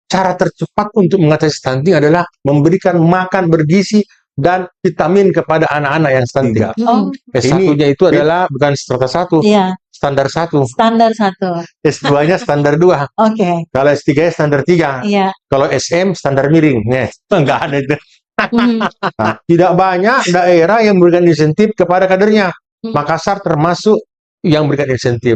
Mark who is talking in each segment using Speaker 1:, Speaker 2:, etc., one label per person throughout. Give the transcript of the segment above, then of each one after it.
Speaker 1: cara tercepat untuk mengatasi stunting adalah memberikan makan bergizi dan vitamin kepada anak-anak yang stunting.
Speaker 2: Oh,
Speaker 1: S1-nya itu adalah bukan strata 1,
Speaker 2: iya,
Speaker 1: standar 1.
Speaker 2: standar 1.
Speaker 1: S2-nya standar 2.
Speaker 2: Oke,
Speaker 1: Kalau S3-nya standar 3.
Speaker 2: iya.
Speaker 1: Kalau SM standar miring. Enggak ada itu.
Speaker 2: Mhm.
Speaker 1: Nah, tidak banyak daerah yang memberikan insentif kepada kadernya. Makassar termasuk yang memberikan insentif.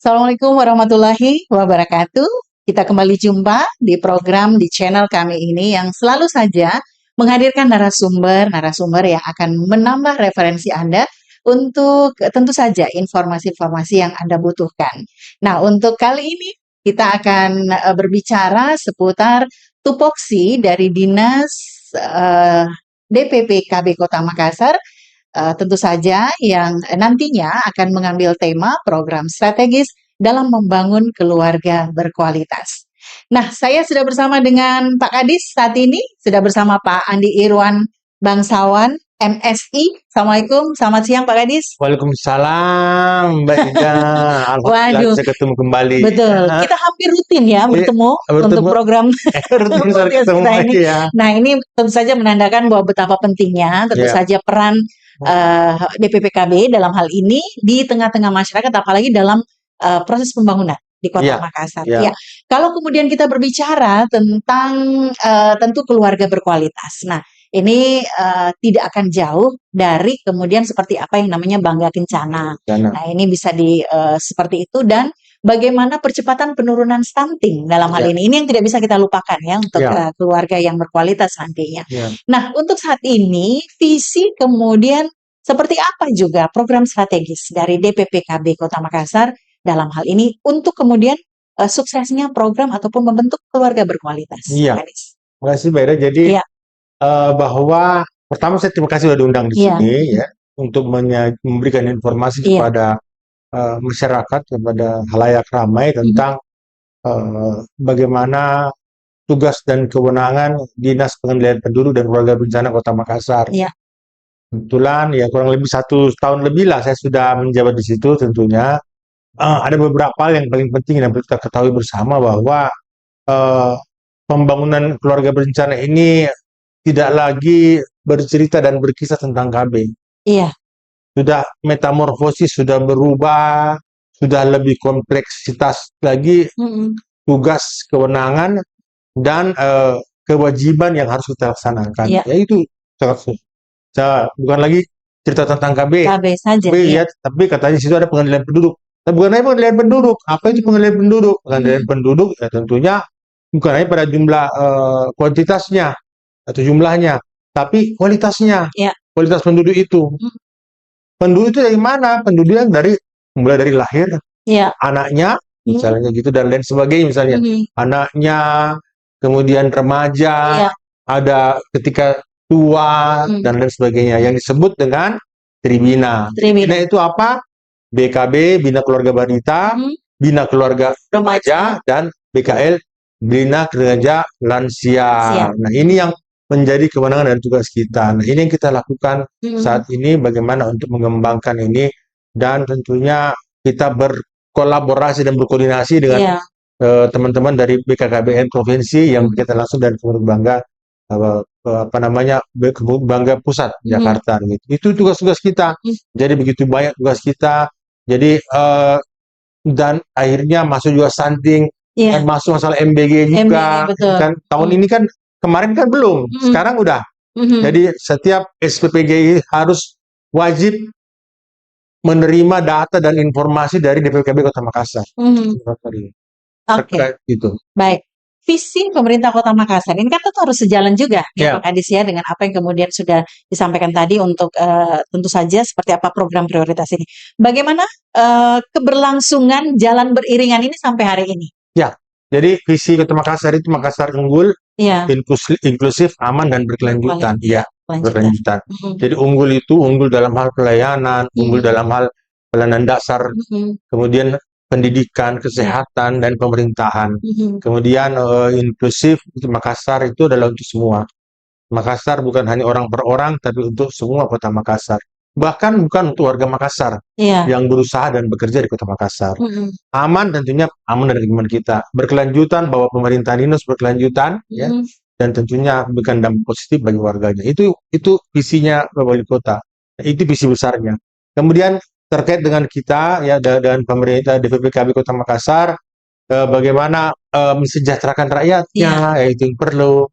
Speaker 2: Assalamualaikum warahmatullahi wabarakatuh. Kita kembali jumpa di program di channel kami ini yang selalu saja menghadirkan narasumber yang akan menambah referensi Anda untuk tentu saja informasi-informasi yang Anda butuhkan. Nah, untuk kali ini kita akan berbicara seputar tupoksi dari Dinas DPP KB Kota Makassar. Tentu saja yang nantinya akan mengambil tema program strategis dalam membangun keluarga berkualitas. Nah, saya sudah bersama dengan Pak Kadis saat ini, sudah bersama Pak Andi Irwan Bangsawan, MSI. Assalamualaikum, selamat siang Pak Kadis.
Speaker 1: Waalaikumsalam, Mbak Ida. Alhamdulillah
Speaker 2: Waduh,
Speaker 1: bisa ketemu kembali.
Speaker 2: betul. Kita hampir rutin ya bertemu untuk program
Speaker 1: Rutin
Speaker 2: podcast
Speaker 1: ketemu
Speaker 2: kita ini.
Speaker 1: ya.
Speaker 2: Nah, ini tentu saja menandakan bahwa betapa pentingnya tentu saja peran DPPKB dalam hal ini di tengah-tengah masyarakat, apalagi dalam proses pembangunan di Kota Makassar. Ya, kalau kemudian kita berbicara tentang tentu keluarga berkualitas. Nah, ini tidak akan jauh dari kemudian seperti apa yang namanya Bangga Kencana. Nah, ini bisa seperti itu, dan bagaimana percepatan penurunan stunting dalam hal ini. Ini yang tidak bisa kita lupakan ya untuk keluarga yang berkualitas nantinya. Nah, untuk saat ini visi kemudian seperti apa juga program strategis dari DPPKB Kota Makassar dalam hal ini untuk kemudian suksesnya program ataupun membentuk keluarga berkualitas.
Speaker 1: Iya. Terima kasih Mbak Ida. Jadi bahwa pertama saya terima kasih sudah diundang di sini ya untuk memberikan informasi kepada masyarakat, kepada halayak ramai tentang bagaimana tugas dan kewenangan Dinas Pengendalian Penduduk dan Keluarga Berencana Kota Makassar. Kebetulan ya kurang lebih 1 tahun lebih lah saya sudah menjabat di situ. Tentunya ada beberapa hal yang paling penting yang perlu kita ketahui bersama, bahwa pembangunan keluarga berencana ini tidak lagi bercerita dan berkisah tentang KB.
Speaker 2: Iya.
Speaker 1: Sudah metamorfosis, sudah berubah, sudah lebih kompleksitas lagi tugas, kewenangan, dan kewajiban yang harus kita laksanakan. Yaitu bukan lagi cerita tentang KB.
Speaker 2: KB saja.
Speaker 1: Tapi katanya situ ada pengendalian penduduk. Tapi bukan hanya pengendalian penduduk. Apa itu pengendalian penduduk? Pengendalian penduduk ya tentunya bukan hanya pada jumlah kuantitasnya atau jumlahnya, tapi kualitasnya. Kualitas penduduk itu. Penduduk itu dari mana? Penduduk yang mulai dari lahir, anaknya, misalnya gitu, dan lain sebagainya, misalnya anaknya, kemudian remaja, ada ketika tua, dan lain sebagainya, yang disebut dengan Tribina. Tribina itu apa? BKB, Bina Keluarga Balita, Bina Keluarga Remaja, dan BKL, Bina Keluarga Lansia. Nah, ini yang menjadi kewenangan dan tugas kita. Nah, ini yang kita lakukan saat ini, bagaimana untuk mengembangkan ini, dan tentunya kita berkolaborasi dan berkoordinasi dengan teman-teman dari BKKBN Provinsi yang kita langsung dari Bangga Bangga Pusat Jakarta gitu. Itu tugas-tugas kita. Jadi begitu banyak tugas kita. Jadi dan akhirnya masuk juga stunting, dan masuk masalah MBG juga. Kan tahun ini kan, kemarin kan belum, sekarang udah. Jadi setiap SPPGI harus wajib menerima data dan informasi dari DPPKB Kota Makassar.
Speaker 2: Oke.
Speaker 1: Gitu.
Speaker 2: Baik. Visi pemerintah Kota Makassar ini kan tentu harus sejalan juga ya Pak Kadis ya dengan apa yang kemudian sudah disampaikan tadi untuk tentu saja seperti apa program prioritas ini. Bagaimana keberlangsungan jalan beriringan ini sampai hari ini?
Speaker 1: Ya, jadi visi Kota Makassar itu Makassar unggul, inklusif, aman, dan berkelanjutan. Berkelanjutan. Jadi unggul itu unggul dalam hal pelayanan, unggul dalam hal pelayanan dasar, kemudian pendidikan, kesehatan, dan pemerintahan. Kemudian inklusif, Makassar itu adalah untuk semua. Makassar bukan hanya orang per orang, tapi untuk semua kota Makassar. Bahkan bukan untuk warga Makassar
Speaker 2: Iya.
Speaker 1: yang berusaha dan bekerja di kota Makassar.
Speaker 2: Mm-mm.
Speaker 1: Aman tentunya, aman dari lingkungan kita. Berkelanjutan bahwa pemerintahan ini harus berkelanjutan, ya,
Speaker 2: Mm.
Speaker 1: dan tentunya memberikan dampak positif bagi warganya. Itu visinya wali kota. Itu visi besarnya. Kemudian terkait dengan kita, ya, dengan pemerintah DPPKB Kota Makassar, bagaimana mensejahterakan rakyatnya,
Speaker 2: Iya.
Speaker 1: itu yang perlu.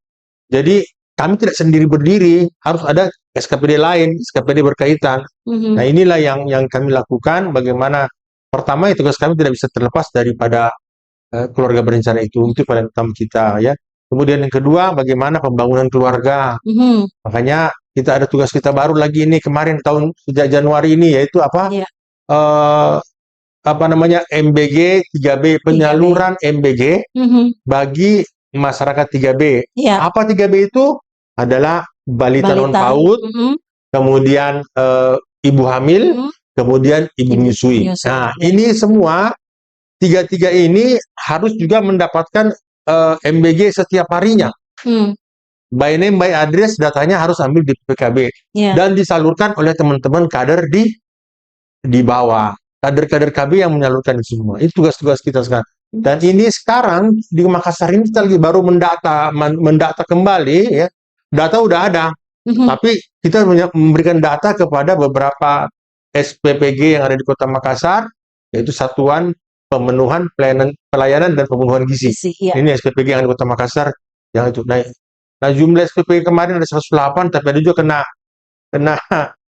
Speaker 1: Jadi kami tidak sendiri berdiri, harus ada SKPD lain, SKPD berkaitan.
Speaker 2: Mhm.
Speaker 1: Nah, inilah yang kami lakukan. Bagaimana pertama, ya, tugas kami tidak bisa terlepas daripada keluarga berencana itu paling utama kita, ya. Kemudian yang kedua, bagaimana pembangunan keluarga.
Speaker 2: Mhm.
Speaker 1: Makanya kita ada tugas kita baru lagi ini kemarin sejak Januari ini, yaitu
Speaker 2: Iya.
Speaker 1: MBG 3B, penyaluran MBG
Speaker 2: Mhm.
Speaker 1: bagi masyarakat 3B.
Speaker 2: Iya.
Speaker 1: Apa 3B itu? Adalah balita non
Speaker 2: Balita.
Speaker 1: PAUD,
Speaker 2: Mhm.
Speaker 1: kemudian ibu hamil,
Speaker 2: Mhm.
Speaker 1: kemudian ibu menyusui.
Speaker 2: Menyusui,
Speaker 1: Nah,
Speaker 2: ya.
Speaker 1: ini semua tiga ini harus juga mendapatkan MBG setiap harinya. By name, by address, datanya harus ambil di PKB
Speaker 2: Iya.
Speaker 1: dan disalurkan oleh teman-teman kader di bawah. Kader-kader KB yang menyalurkan itu semua. Itu tugas-tugas kita sekarang. Dan ini sekarang di Makassar ini kita lagi baru mendata kembali, ya. Data udah ada, tapi kita memberikan data kepada beberapa SPPG yang ada di Kota Makassar, yaitu Satuan Pemenuhan Pelayanan dan Pemenuhan Gizi.
Speaker 2: Iya.
Speaker 1: Ini SPPG yang ada di Kota Makassar yang itu. Nah, jumlah SPPG kemarin ada 108, tapi ada juga kena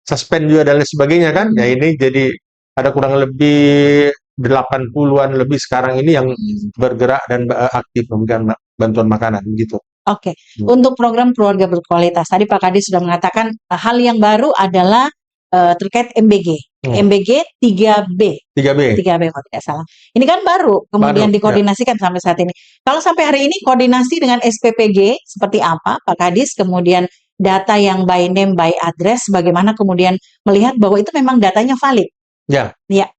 Speaker 1: suspend juga dan lain sebagainya, kan. Ya, ini jadi ada kurang lebih 80-an lebih sekarang ini yang bergerak dan aktif memberikan bantuan makanan gitu.
Speaker 2: Oke. Untuk program keluarga berkualitas, tadi Pak Kadis sudah mengatakan hal yang baru adalah terkait MBG. MBG 3B. 3B kalau tidak salah. Ini kan baru kemudian dikoordinasikan sampai saat ini. Kalau sampai hari ini koordinasi dengan SPPG seperti apa, Pak Kadis? Kemudian data yang by name, by address, bagaimana kemudian melihat bahwa itu memang datanya valid?
Speaker 1: Ya.
Speaker 2: Ya.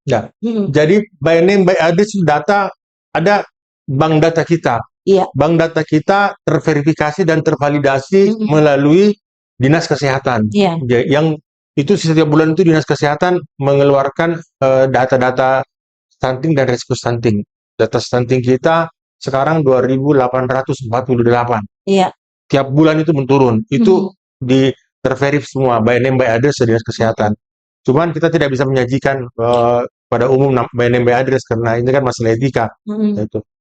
Speaker 1: Jadi by name, by address data ada bank data kita.
Speaker 2: Iya.
Speaker 1: Bank data kita terverifikasi dan tervalidasi melalui Dinas Kesehatan.
Speaker 2: Iya.
Speaker 1: Yang itu setiap bulan itu Dinas Kesehatan mengeluarkan data-data stunting dan risiko stunting. Data stunting kita sekarang 2.848.
Speaker 2: Iya.
Speaker 1: Tiap bulan itu menurun. Itu terverif semua by name, by address Dinas Kesehatan. Cuman kita tidak bisa menyajikan pada umum by name, by address karena ini kan masalah etika.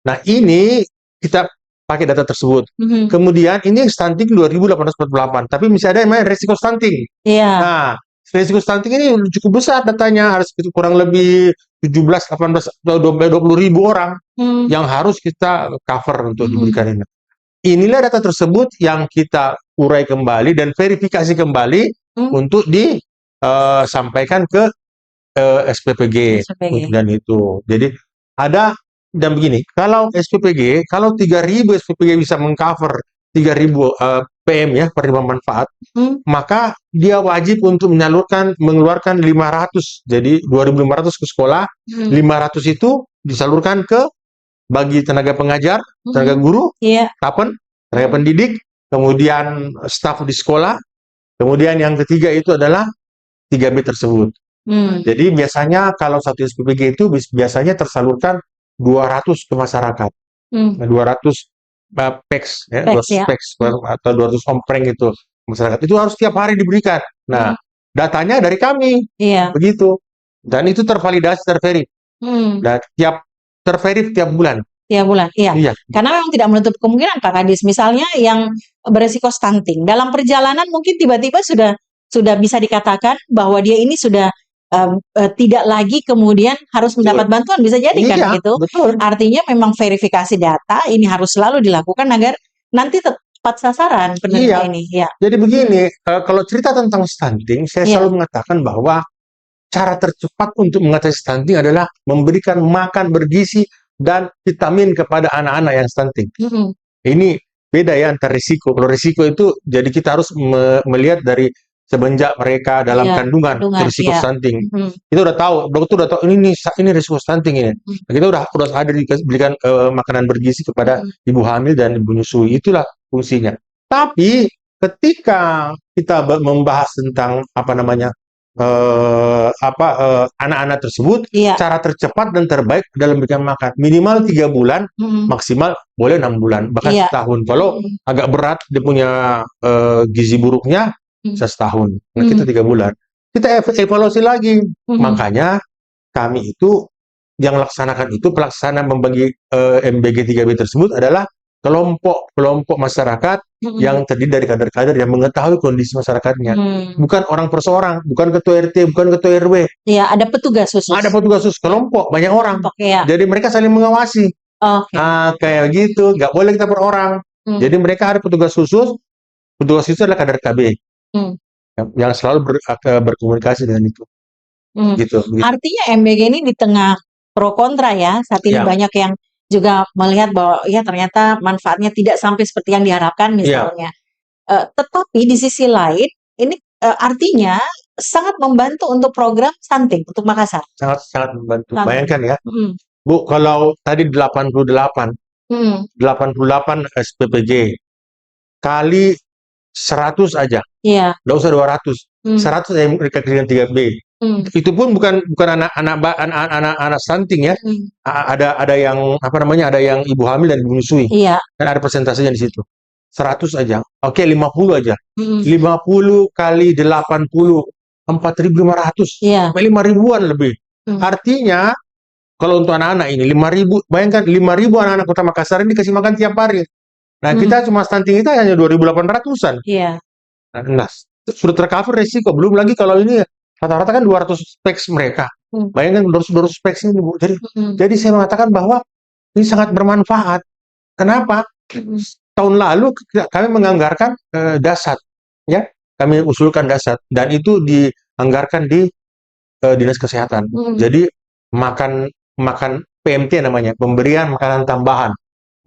Speaker 1: Nah, ini kita pakai data tersebut. Kemudian ini stunting 2.848, tapi masih ada yang namanya resiko stunting.
Speaker 2: Iya.
Speaker 1: Nah, resiko stunting ini cukup besar datanya, harus kurang lebih 17, 18, atau 20 ribu orang yang harus kita cover untuk diberikan ini. Inilah data tersebut yang kita urai kembali dan verifikasi kembali untuk disampaikan ke SPPG. Dan itu. Jadi ada, dan begini, kalau SPPG, kalau 3.000 SPPG bisa mengcover 3.000 PM, ya, penerima manfaat, maka dia wajib untuk mengeluarkan 500. Jadi 2.500 ke sekolah, 500 itu disalurkan bagi tenaga pengajar, tenaga guru, tapen, tenaga pendidik, kemudian staf di sekolah, kemudian yang ketiga itu adalah 3B tersebut. Jadi biasanya kalau satu SPPG itu biasanya tersalurkan 200 ke masyarakat. 200 PEX, ya, 200 PEX atau 200 ompreng itu masyarakat. Itu harus tiap hari diberikan. Nah, datanya dari kami. Begitu. Dan itu tervalidasi, terverif. Dan terverif tiap bulan.
Speaker 2: Tiap bulan, iya. Karena memang tidak menutup kemungkinan, Pak Kadis, misalnya yang beresiko stunting dalam perjalanan mungkin tiba-tiba sudah bisa dikatakan bahwa dia ini sudah tidak lagi kemudian harus mendapat bantuan, bisa jadi kan gitu.
Speaker 1: Betul.
Speaker 2: Artinya memang verifikasi data ini harus selalu dilakukan agar nanti tepat sasaran penerima ini. Ya.
Speaker 1: Jadi begini, kalau cerita tentang stunting, saya selalu mengatakan bahwa cara tercepat untuk mengatasi stunting adalah memberikan makan bergizi dan vitamin kepada anak-anak yang stunting. Ini beda ya antar risiko. Kalau risiko itu, jadi kita harus melihat dari semenjak mereka dalam kandungan risiko stunting. Kita udah tahu, dokter udah tahu ini risiko stunting ini. Kita udah ada diberikan makanan bergizi kepada ibu hamil dan ibu menyusui. Itulah fungsinya. Tapi ketika kita membahas tentang anak-anak tersebut,
Speaker 2: Iya.
Speaker 1: cara tercepat dan terbaik dalam memberikan makan minimal 3 bulan, maksimal boleh 6 bulan, bahkan
Speaker 2: Iya.
Speaker 1: setahun. Kalau agak berat dia punya gizi buruknya, bisa setahun. Nah, kita 3 bulan. Kita evaluasi lagi. Makanya kami itu yang laksanakan itu pelaksana membagi MBG 3B tersebut adalah kelompok masyarakat yang terdiri dari kader-kader yang mengetahui kondisi masyarakatnya. Bukan orang per seorang, bukan ketua RT, bukan ketua RW.
Speaker 2: Iya, ada petugas khusus.
Speaker 1: Ada petugas khusus, kelompok, banyak orang.
Speaker 2: Iya.
Speaker 1: Jadi mereka saling mengawasi. Kayak gitu, nggak boleh kita per orang. Jadi mereka ada petugas khusus adalah kader KB. Yang selalu berkomunikasi dengan itu. Gitu.
Speaker 2: Artinya MBG ini di tengah pro kontra ya, saat ini banyak yang juga melihat bahwa ya ternyata manfaatnya tidak sampai seperti yang diharapkan misalnya. Tetapi di sisi lain ini artinya sangat membantu untuk program stunting untuk Makassar.
Speaker 1: Sangat membantu. Bayangkan ya, Bu, kalau tadi 88 SPPJ kali 100 aja, nggak usah 200, 100 yang mereka dengan 3B. Itu pun bukan anak stunting ya. Ada yang ada yang ibu hamil dan ibu menyusui. Dan ada persentasenya di situ. 100 aja. Oke, 50 aja. 50 kali 80, 4.500. Sampai 5.000-an lebih. Artinya kalau untuk anak-anak ini 5.000, bayangkan 5.000 anak-anak Kota Makassar ini dikasih makan tiap hari. Nah, kita cuma stunting kita hanya 2.800-an. Nah, sudah tercover resiko. Belum lagi kalau ini rata-rata kan 200 speks mereka. Bayangkan 200 speks ini, Bu. Jadi saya mengatakan bahwa ini sangat bermanfaat. Kenapa? Tahun lalu kami menganggarkan dasat, ya. Kami usulkan dasat dan itu dianggarkan di Dinas Kesehatan. Jadi makan PMT namanya, pemberian makanan tambahan.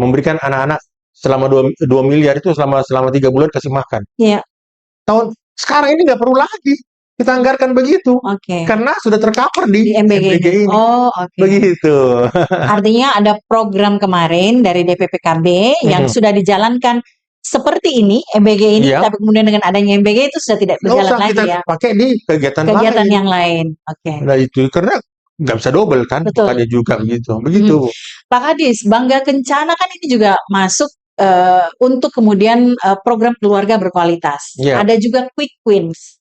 Speaker 1: Memberikan anak-anak selama 2 miliar itu selama 3 bulan kasih makan. Tahun sekarang ini nggak perlu lagi kita anggarkan begitu, karena sudah tercover di MBG ini. Begitu.
Speaker 2: Artinya ada program kemarin dari DPPKB yang sudah dijalankan seperti ini, MBG ini, tapi kemudian dengan adanya MBG itu sudah tidak berjalan lagi
Speaker 1: kita pakai di kegiatan
Speaker 2: yang lain.
Speaker 1: Nah itu karena nggak bisa double kan, bukannya juga begitu.
Speaker 2: Pak Kadis, Bangga Kencana kan ini juga masuk untuk kemudian program keluarga berkualitas. Ada juga Quick Wins.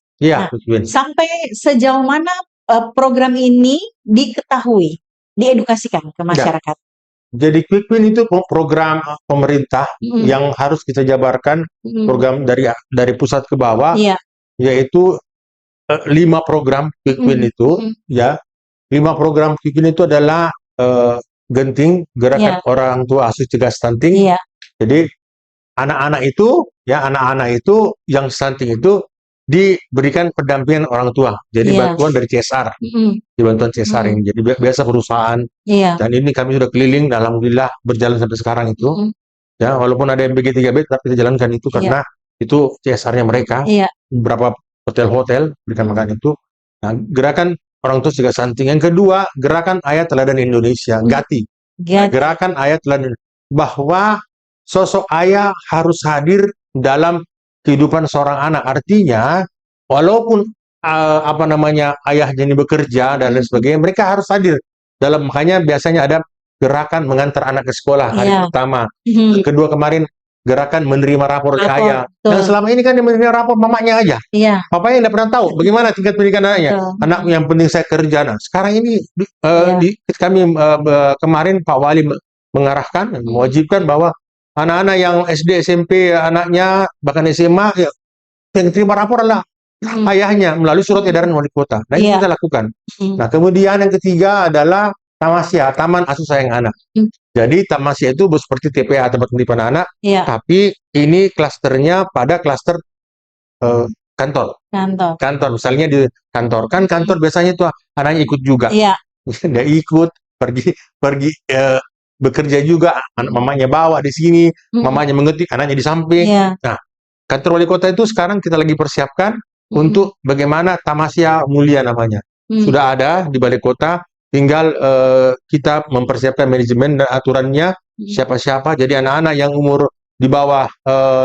Speaker 2: Sampai sejauh mana program ini diketahui, diedukasikan ke masyarakat?
Speaker 1: Jadi Quick Win itu program pemerintah yang harus kita jabarkan, program dari pusat ke bawah, yaitu 5 program Quick Win itu, ya. 5 program Quick Win itu adalah genting, gerakan orang tua asuh cegah stunting. Jadi anak-anak itu yang stunting itu diberikan pendampingan orang tua. Jadi bantuan dari CSR. Bantuan CSR ini. Jadi biasa perusahaan. Dan ini kami sudah keliling, alhamdulillah berjalan sampai sekarang itu. Ya, walaupun ada MBG 3B tapi kita jalankan itu karena itu CSR-nya mereka. Beberapa hotel-hotel berikan makan itu. Nah, gerakan orang tua cegah stunting. Yang kedua, gerakan Ayah Teladan Indonesia, GATI. Gerakan Ayah Teladan, bahwa sosok ayah harus hadir dalam kehidupan seorang anak. Artinya, walaupun ayahnya ini bekerja dan lain sebagainya, mereka harus hadir dalam. Makanya biasanya ada gerakan mengantar anak ke sekolah hari pertama. Yang kedua kemarin gerakan menerima rapor ke ayah. Yang selama ini kan yang menerima rapor mamanya aja. Papanya tidak pernah tahu bagaimana tingkat pendidikan anaknya. Anak yang penting saya kerja. Nah, sekarang ini kami kemarin Pak Wali mengarahkan, mewajibkan bahwa anak-anak yang SD, SMP, anaknya bahkan SMA, yang terima rapor adalah ayahnya melalui surat edaran wali kota. Nah, ini kita lakukan. Nah, kemudian yang ketiga adalah Tamasya, Taman Asuh Sayang Anak. Jadi Tamasya itu seperti TPA, tempat penitipan anak, tapi ini klasternya pada klaster kantor. Misalnya di kantor. Kan kantor biasanya itu anaknya ikut juga. Dia ikut pergi bekerja juga, mamanya bawa di sini, mamanya mengetik, anaknya di samping. Nah, kantor wali kota itu sekarang kita lagi persiapkan untuk bagaimana Tamasya Mulia namanya. Sudah ada di balai kota, tinggal kita mempersiapkan manajemen dan aturannya, siapa-siapa. Jadi anak-anak yang umur di bawah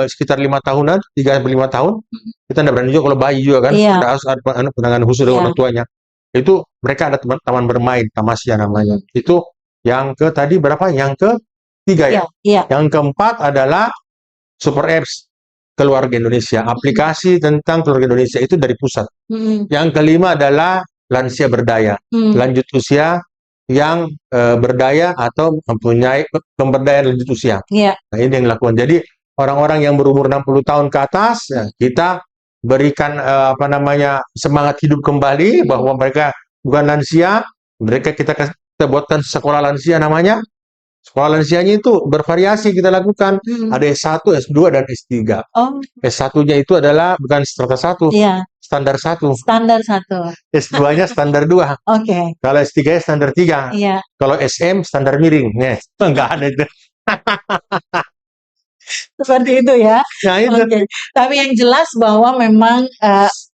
Speaker 1: sekitar 5 tahunan, 3-5 tahun, kita tidak berani juga kalau bayi juga kan,
Speaker 2: Iya.
Speaker 1: ada harus ada penanganan khusus dari
Speaker 2: Iya.
Speaker 1: orang tuanya. Itu mereka ada taman bermain, tamasya namanya. Itu yang tadi berapa? Yang ketiga ya.
Speaker 2: Iya.
Speaker 1: Yang keempat adalah Super Apps Keluarga Indonesia, aplikasi tentang keluarga Indonesia itu dari pusat. Yang kelima adalah lansia berdaya, lanjut usia yang berdaya atau mempunyai pemberdayaan lanjut usia.
Speaker 2: Iya.
Speaker 1: Nah, ini yang dilakukan. Jadi orang-orang yang berumur 60 tahun ke atas, ya, kita berikan semangat hidup kembali, bahwa mereka bukan lansia, kita buatkan sekolah lansia namanya. Sekolah lansianya itu bervariasi kita lakukan. Ada S1, S2, dan S3.
Speaker 2: Oh.
Speaker 1: S1-nya itu adalah bukan strata 1,
Speaker 2: Iya.
Speaker 1: standar 1.
Speaker 2: Standar 1.
Speaker 1: S2-nya standar 2.
Speaker 2: Oke.
Speaker 1: Kalau S3-nya standar 3.
Speaker 2: Iya.
Speaker 1: Kalau SM standar miring. Enggak ada itu.
Speaker 2: Seperti itu ya.
Speaker 1: Nah, itu.
Speaker 2: Oke. Tapi yang jelas bahwa memang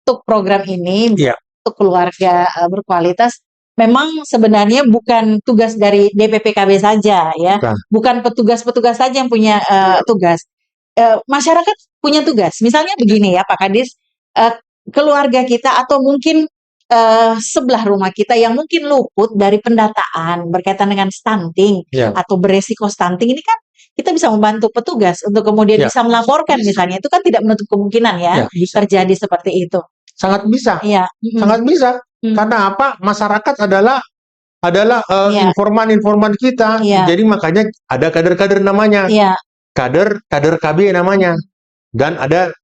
Speaker 2: untuk program ini,
Speaker 1: Iya.
Speaker 2: untuk keluarga berkualitas, memang sebenarnya bukan tugas dari DPPKB saja ya, bukan petugas-petugas saja yang punya tugas. Masyarakat punya tugas. Misalnya begini ya Pak Kadis, keluarga kita atau mungkin sebelah rumah kita yang mungkin luput dari pendataan berkaitan dengan stunting atau beresiko stunting, ini kan kita bisa membantu petugas untuk kemudian bisa melaporkan misalnya. Itu kan tidak menutup kemungkinan ya terjadi seperti itu.
Speaker 1: Sangat bisa.
Speaker 2: Iya.
Speaker 1: Sangat bisa. Karena apa? Masyarakat adalah informan-informan kita. Jadi makanya ada kader-kader namanya. Kader KB namanya. Dan ada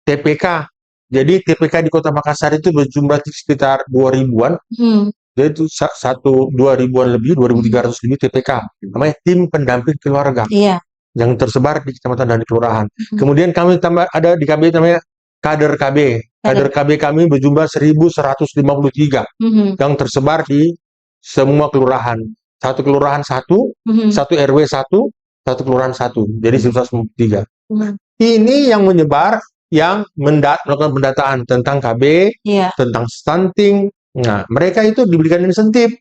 Speaker 1: TPK. Jadi TPK di Kota Makassar itu berjumlah sekitar 2000-an. Jadi itu 2000-an lebih, 2300 lebih TPK. Namanya tim pendamping keluarga. Yang tersebar di kecamatan dan di kelurahan. Kemudian kami ada di KB namanya kader KB. Kader KB kami berjumlah 1153 yang tersebar di semua kelurahan. Satu kelurahan satu RW satu kelurahan satu. Jadi 1153. Ini yang menyebar, yang melakukan pendataan tentang KB, tentang stunting. Nah, mereka itu diberikan insentif.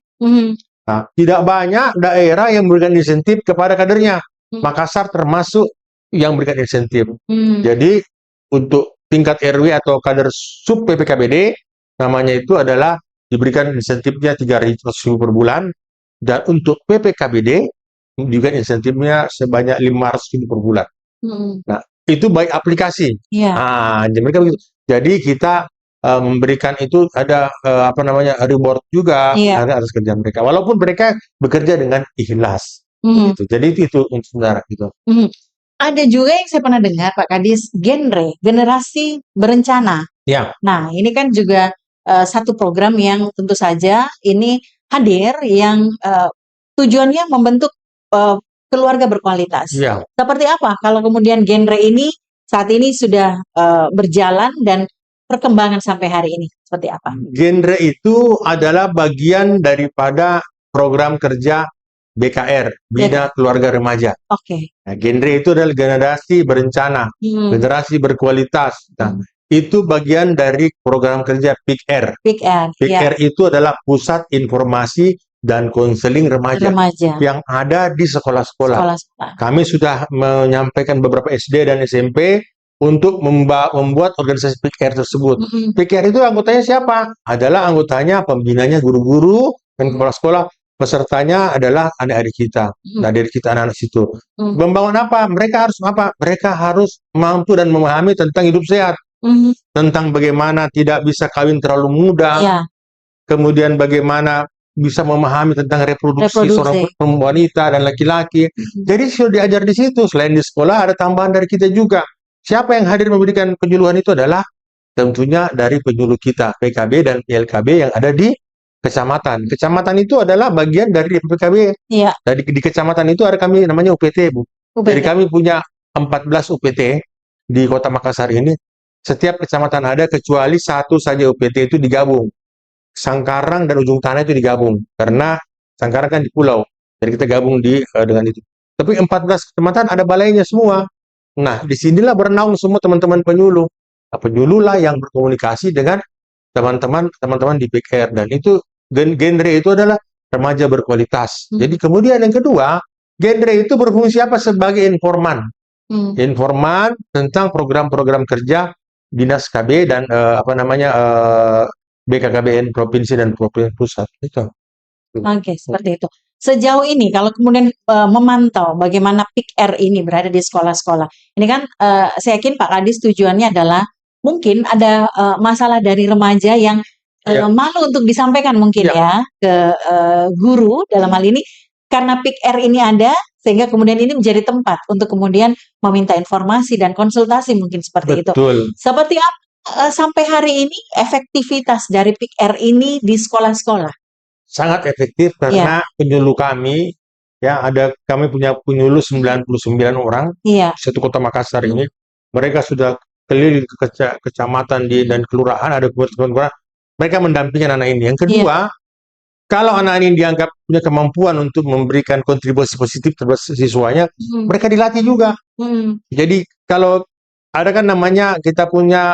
Speaker 1: Nah, tidak banyak daerah yang memberikan insentif kepada kadernya. Makassar termasuk yang memberikan insentif. Jadi untuk tingkat RW atau kader sub PPKBD, namanya itu adalah diberikan insentifnya 300.000 per bulan, dan untuk PPKBD juga insentifnya sebanyak 500.000 per bulan. Nah, itu baik aplikasi. Mereka begitu. Jadi kita memberikan itu ada reward juga atas kerja mereka, walaupun mereka bekerja dengan ikhlas. Gitu. Jadi itu untuk saudara gitu.
Speaker 2: Ada juga yang saya pernah dengar Pak Kadis, generasi berencana. Nah, ini kan juga satu program yang tentu saja ini hadir, yang tujuannya membentuk keluarga berkualitas. Seperti apa kalau kemudian genre ini saat ini sudah berjalan dan perkembangan sampai hari ini seperti apa?
Speaker 1: Genre itu adalah bagian daripada program kerja BKR, Bina Keluarga Remaja. Nah, genre itu adalah generasi berencana, generasi berkualitas. Nah, itu bagian dari program kerja PIKR. PIKR itu adalah Pusat Informasi dan Konseling Remaja yang ada di sekolah-sekolah. Kami sudah menyampaikan beberapa SD dan SMP untuk membuat organisasi PIKR tersebut. PIKR itu anggotanya siapa? Adalah anggotanya, pembinanya guru-guru dan kepala sekolah. Pesertanya adalah adik-adik kita, adik kita anak-anak situ. Membangun apa? Mereka harus apa? Mereka harus mampu dan memahami tentang hidup sehat, tentang bagaimana tidak bisa kawin terlalu muda, kemudian bagaimana bisa memahami tentang reproduksi seorang wanita dan laki-laki. Jadi sudah diajar di situ. Selain di sekolah, ada tambahan dari kita juga. Siapa yang hadir memberikan penyuluhan itu adalah tentunya dari penyuluh kita, PKB dan PLKB yang ada di kecamatan. Kecamatan itu adalah bagian dari PPKB. Di kecamatan itu ada kami namanya UPT, Bu. Jadi kami punya 14 UPT di Kota Makassar ini. Setiap kecamatan ada kecuali satu saja UPT itu digabung. Sangkarang dan Ujung Tanah itu digabung. Karena Sangkarang kan di pulau. Jadi kita gabung dengan itu. Tapi 14 kecamatan ada balainya semua. Nah, disinilah bernaung semua teman-teman penyuluh. Nah, penyuluh lah yang berkomunikasi dengan teman-teman di PKR, dan itu genre itu adalah remaja berkualitas. Jadi kemudian yang kedua, genre itu berfungsi apa? Sebagai informan. Informan tentang program-program kerja Dinas KB dan BKKBN provinsi dan provinsi pusat itu.
Speaker 2: Oke, seperti itu. Sejauh ini kalau kemudian memantau bagaimana PIK-R ini berada di sekolah-sekolah. Ini kan saya yakin Pak Kadis tujuannya adalah mungkin ada masalah dari remaja yang malu untuk disampaikan mungkin ya ke guru dalam hal ini karena PIK-R ini ada sehingga kemudian ini menjadi tempat untuk kemudian meminta informasi dan konsultasi mungkin seperti itu. Seperti apa sampai hari ini efektivitas dari PIK-R ini di sekolah-sekolah?
Speaker 1: Sangat efektif karena penyuluh kami kami punya penyuluh 99 orang satu Kota Makassar ini. Mereka sudah keliling ke kecamatan dan kelurahan, ada kelurahan. Mereka mendampingi anak ini. Yang kedua, kalau anak ini dianggap punya kemampuan untuk memberikan kontribusi positif terhadap siswanya, mereka dilatih juga. Jadi kalau ada kan namanya kita punya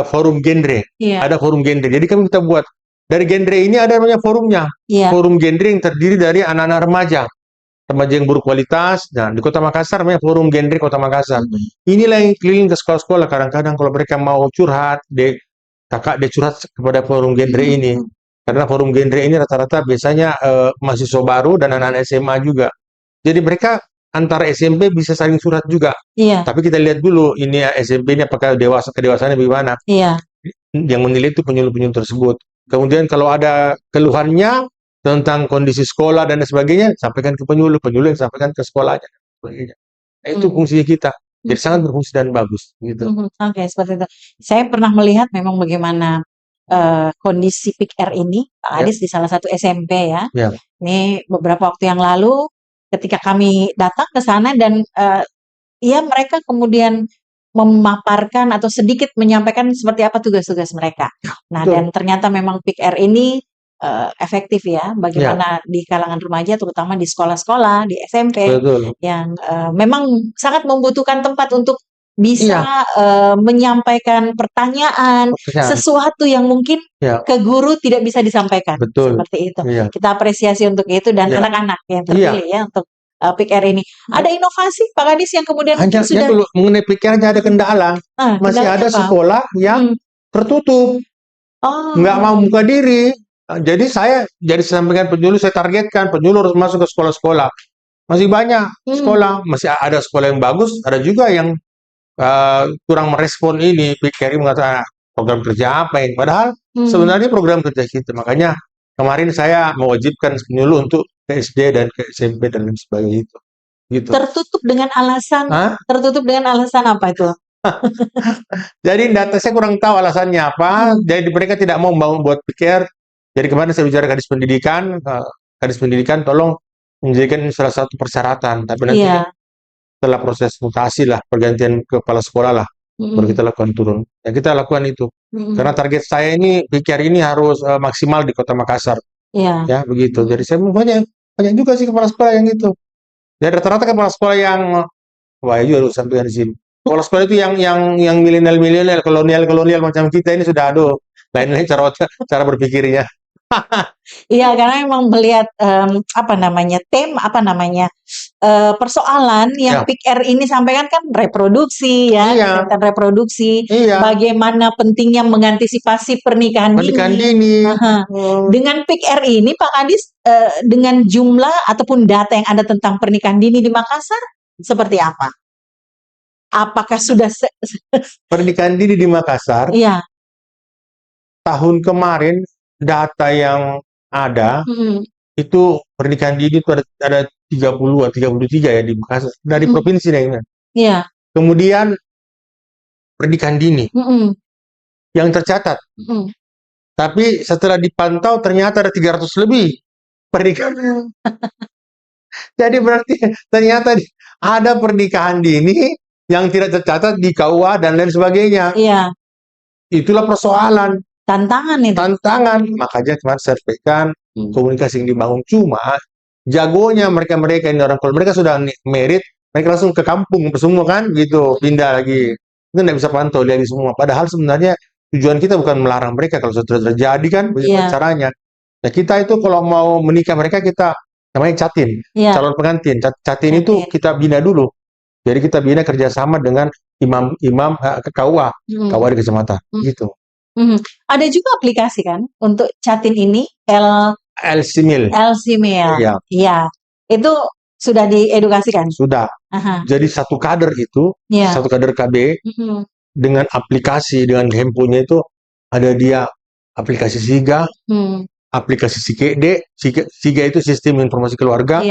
Speaker 1: forum genre, ada forum genre. Jadi kami kita buat dari genre ini ada namanya forumnya, forum genre yang terdiri dari anak-anak remaja yang berkualitas. Nah, di Kota Makassar namanya forum genre Kota Makassar. Inilah yang keliling ke sekolah-sekolah. Kadang-kadang kalau mereka mau curhat, kakak dia curhat kepada forum genre ini. Karena forum genre ini rata-rata biasanya mahasiswa baru dan anak-anak SMA juga. Jadi mereka antara SMP bisa saling curhat juga. Tapi kita lihat dulu ini SMP ini apakah kedewasaannya bagaimana. Yang menilai itu penyuluh-penyuluh tersebut. Kemudian kalau ada keluhannya tentang kondisi sekolah dan sebagainya, sampaikan ke penyuluh yang sampaikan ke sekolahnya. Nah, itu fungsinya kita. Jadi sangat berfungsi dan bagus. Gitu.
Speaker 2: Oke, seperti itu. Saya pernah melihat memang bagaimana kondisi PIK-R ini, Pak Kadis di salah satu SMP ya. Ini beberapa waktu yang lalu, ketika kami datang ke sana dan mereka kemudian memaparkan atau sedikit menyampaikan seperti apa tugas-tugas mereka. Nah, dan ternyata memang PIK-R ini efektif ya, bagaimana di kalangan remaja, terutama di sekolah-sekolah, di SMP, yang memang sangat membutuhkan tempat untuk bisa menyampaikan pertanyaan, sesuatu yang mungkin ke guru tidak bisa disampaikan. Seperti itu. Kita apresiasi untuk itu dan anak-anak yang terpilih ya untuk PIK-R ini. Ada inovasi Pak Kadis yang kemudian sudah
Speaker 1: dulu mengenai PIK-R ada kendala. Masih ada sekolah yang tertutup. Nggak mau buka diri. Jadi saya sampaikan penyuluh, saya targetkan penyuluh harus masuk ke sekolah-sekolah. Masih banyak sekolah, masih ada sekolah yang bagus, ada juga yang kurang merespon ini. PIK-R mengatakan program kerja apa yang padahal sebenarnya program kerja kita. Makanya kemarin saya mewajibkan penyuluh untuk ke SD dan ke SMP dan lain sebagainya itu. Gitu.
Speaker 2: Tertutup dengan alasan apa itu?
Speaker 1: Jadi data saya kurang tahu alasannya apa. Jadi mereka tidak mau buat PIK-R. Jadi kemarin saya bicara Kadis Pendidikan tolong menjadikan ini salah satu persyaratan. Tapi nanti setelah proses mutasi lah, pergantian kepala sekolah lah, baru kita lakukan turun. Ya kita lakukan itu. Karena target saya ini PIK-R ini harus maksimal di Kota Makassar. Ya begitu. Jadi saya banyak juga sih kepala sekolah yang gitu. Jadi rata-rata kepala sekolah yang juga harus sampaikan di sini. Kepala sekolah itu yang milenial, kolonial macam kita ini sudah lain-lain cara berpikirnya.
Speaker 2: Iya, karena memang melihat persoalan yang PIK-R ini sampaikan kan reproduksi tentang reproduksi, bagaimana pentingnya mengantisipasi pernikahan dini. Dengan PIK-R ini Pak Kadis, dengan jumlah ataupun data yang ada tentang pernikahan dini di Makassar seperti apa? Apakah sudah
Speaker 1: pernikahan dini di Makassar? Tahun kemarin data yang ada itu pernikahan dini itu ada 33 ya di Makassar dari provinsi ini. Kemudian pernikahan dini yang tercatat. Tapi setelah dipantau ternyata ada 300 lebih pernikahan. Jadi berarti ternyata ada pernikahan dini yang tidak tercatat di KUA dan lain sebagainya. Itulah persoalan.
Speaker 2: Tantangan.
Speaker 1: Makanya kemarin saya sampaikan komunikasi yang dibangun, cuma jagonya mereka ini orang, kalau mereka sudah merit, mereka langsung ke kampung semua kan gitu, pindah lagi. Itu nggak bisa pantau lagi semua. Padahal sebenarnya tujuan kita bukan melarang mereka, kalau sudah terjadi kan bagaimana caranya. Nah kita itu kalau mau menikah mereka, kita namanya catin, calon pengantin. Catin itu kita bina dulu. Jadi kita bina kerjasama dengan imam-imam KUA di kecamatan, gitu.
Speaker 2: Ada juga aplikasi kan untuk Catin ini,
Speaker 1: LCMIL.
Speaker 2: Iya. Iya. Itu sudah diedukasikan?
Speaker 1: Sudah. Jadi satu kader itu, satu kader KB dengan aplikasi, dengan handphonenya itu ada dia aplikasi SIGA, aplikasi SIKD. SIGA itu sistem informasi keluarga.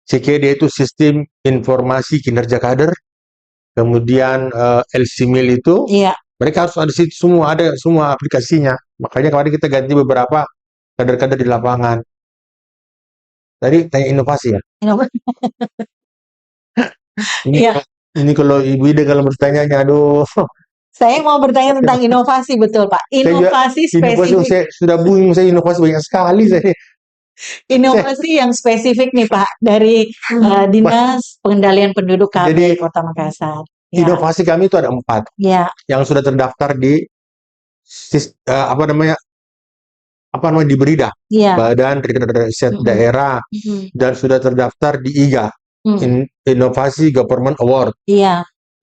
Speaker 1: SIKD itu sistem informasi kinerja kader. Kemudian LCMIL itu mereka harus ada di situ semua, ada semua aplikasinya. Makanya kemarin kita ganti beberapa kader-kader di lapangan. Tadi tanya inovasi ya? Ini kalau Ibu Ida kalau bertanya, aduh.
Speaker 2: Saya mau bertanya tentang inovasi, betul Pak. Inovasi spesifik.
Speaker 1: Saya sudah bingung, saya inovasi banyak sekali.
Speaker 2: Inovasi yang spesifik nih Pak, dari Dinas Pengendalian Penduduk KB Kota Makassar.
Speaker 1: Inovasi kami itu ada 4 yang sudah terdaftar di di BERIDA, Badan Riset Daerah, dan sudah terdaftar di IGA, Inovasi Government Award.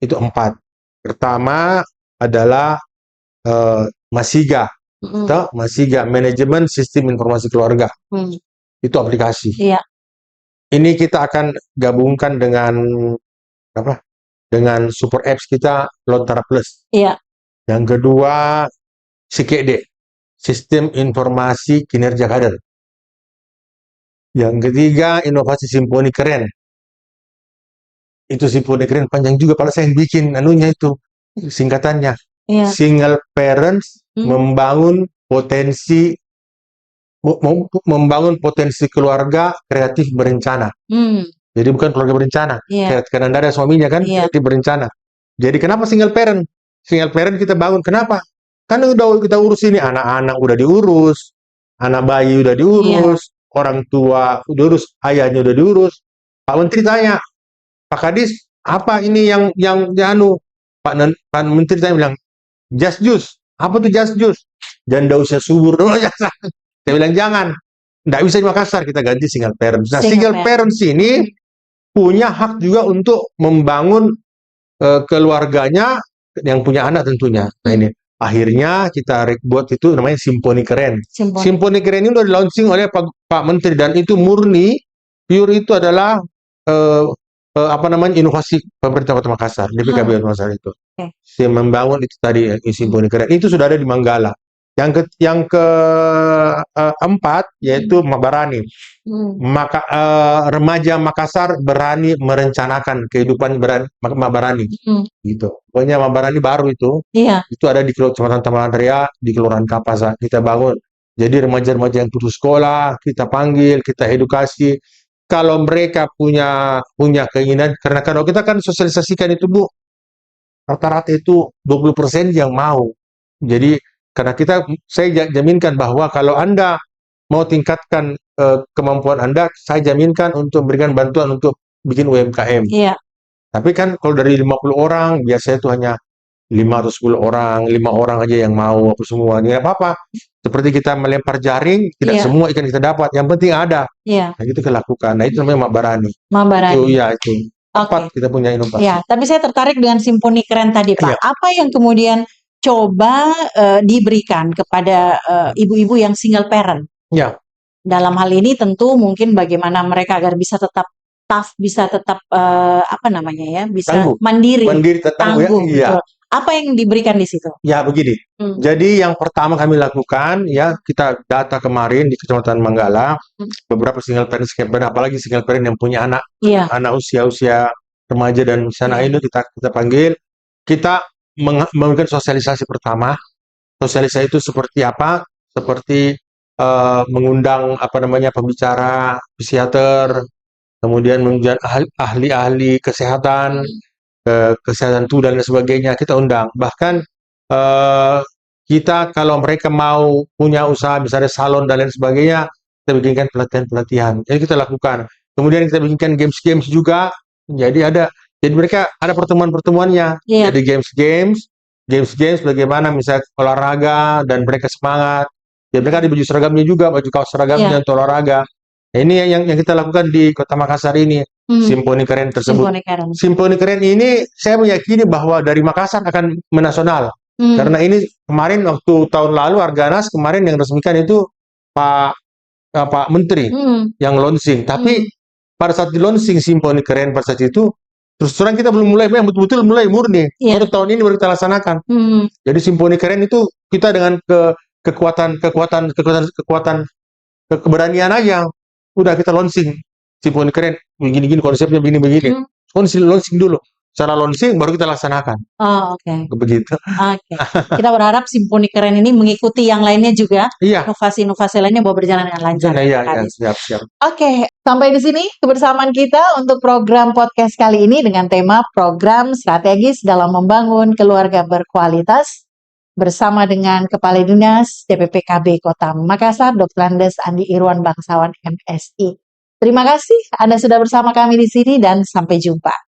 Speaker 1: Itu 4. Pertama adalah MASIGA, MASIGA Manajemen Sistem Informasi Keluarga. Itu aplikasi. Ini kita akan gabungkan dengan dengan super apps kita Lontara Plus. Yang kedua SIKD, Sistem Informasi Kinerja Kader. Yang ketiga inovasi Simponi Keren. Itu Simponi Keren panjang juga, kalau saya yang bikin anunya itu singkatannya. Single Parents membangun potensi keluarga kreatif berencana. Jadi bukan keluarga berencana, karena ada suaminya kan, kreatif berencana. Jadi kenapa single parent? Single parent kita bangun, kenapa? Karena udah kita urus ini, anak-anak udah diurus, anak bayi udah diurus, orang tua udah urus, ayahnya udah diurus. Pak Menteri tanya, Pak Kadis, apa ini yang Pak Menteri tanya bilang, just juice. Apa tuh just juice? Janda usia subur. Saya bilang jangan, nggak bisa di Makassar, kita ganti single parent. Nah, single parents ini punya hak juga untuk membangun keluarganya yang punya anak tentunya. Nah ini akhirnya kita buat itu namanya Simponi Keren. Simponi Keren ini sudah di launching oleh Pak Menteri, dan itu murni pure, itu adalah inovasi pemerintah Kota Makassar, DPKB Kota Makassar itu. Yang membangun itu tadi Simponi Keren itu sudah ada di Manggala. Yang keempat yaitu Mabarani. Maka remaja Makassar berani merencanakan kehidupan Mabarani. Gitu. Pokoknya Mabarani baru itu. Itu ada di Kecamatan Taman Raya, di Kelurahan Kapas kita bangun. Jadi remaja-remaja yang putus sekolah kita panggil, kita edukasi. Kalau mereka punya keinginan, karena kalau kita kan sosialisasikan itu Bu, rata-rata itu 20% yang mau. Jadi karena saya jaminkan bahwa kalau Anda mau tingkatkan kemampuan Anda, saya jaminkan untuk memberikan bantuan untuk bikin UMKM. Tapi kan kalau dari 50 orang, biasanya itu hanya 5 atau 10 orang, 5 orang aja yang mau apa semua. Nggak apa-apa. Seperti kita melempar jaring, tidak semua ikan kita dapat. Yang penting ada. Nah itu kita lakukan. Nah itu namanya Mabarani. Itu itu. Tepat kita punya inovasi.
Speaker 2: Tapi saya tertarik dengan Simponi Keren tadi Pak. Apa yang kemudian coba diberikan kepada ibu-ibu yang single parent? Dalam hal ini tentu mungkin bagaimana mereka agar bisa tetap tough, bisa tetap bisa mandiri, tangguh. Apa yang diberikan di situ?
Speaker 1: Begini. Jadi yang pertama kami lakukan kita data kemarin di Kecamatan Manggala, beberapa single parent, apalagi single parent yang punya anak usia remaja dan anak ini kita panggil, kita memberikan sosialisasi pertama. Sosialisasi itu seperti apa? Seperti mengundang pembicara psikiater, kemudian mengundang ahli-ahli kesehatan, kesehatan tubuh dan lain sebagainya, kita undang. Bahkan kita kalau mereka mau punya usaha, misalnya salon dan lain sebagainya, kita bikinkan pelatihan-pelatihan. Jadi kita lakukan. Kemudian kita bikinkan games-games juga. Jadi mereka ada pertemuan-pertemuannya. Jadi games bagaimana misalnya olahraga dan mereka semangat. Ya mereka ada baju seragamnya juga, baju kaos seragamnya untuk olahraga. Ini yang kita lakukan di Kota Makassar ini, Simponi Keren tersebut.
Speaker 2: Simponi Keren.
Speaker 1: Simponi Keren ini saya meyakini bahwa dari Makassar akan menasional. Karena ini kemarin waktu tahun lalu Arganas kemarin yang resmikan itu Pak Menteri yang launching. Tapi pada saat di launching Simponi Keren pada saat itu, terus terang kita belum mulai, yang betul-betul mulai murni. Baru tahun ini baru kita laksanakan. Jadi Simponi Keren itu kita dengan kekuatan keberanian aja, udah kita launching Simponi Keren, begini-gini konsepnya, begini-begini. Launching dulu. Secara launching baru kita laksanakan.
Speaker 2: Oh, oke.
Speaker 1: Begitu.
Speaker 2: Oke. Kita berharap Simponi Keren ini mengikuti yang lainnya juga. Inovasi-inovasi lainnya bahwa berjalan dengan lancar.
Speaker 1: Iya, siap.
Speaker 2: Oke, sampai di sini kebersamaan kita untuk program podcast kali ini dengan tema program strategis dalam membangun keluarga berkualitas bersama dengan Kepala Dinas DPPKB Kota Makassar, Dr. Andes Andi Irwan Bangsawan MSI. Terima kasih Anda sudah bersama kami di sini dan sampai jumpa.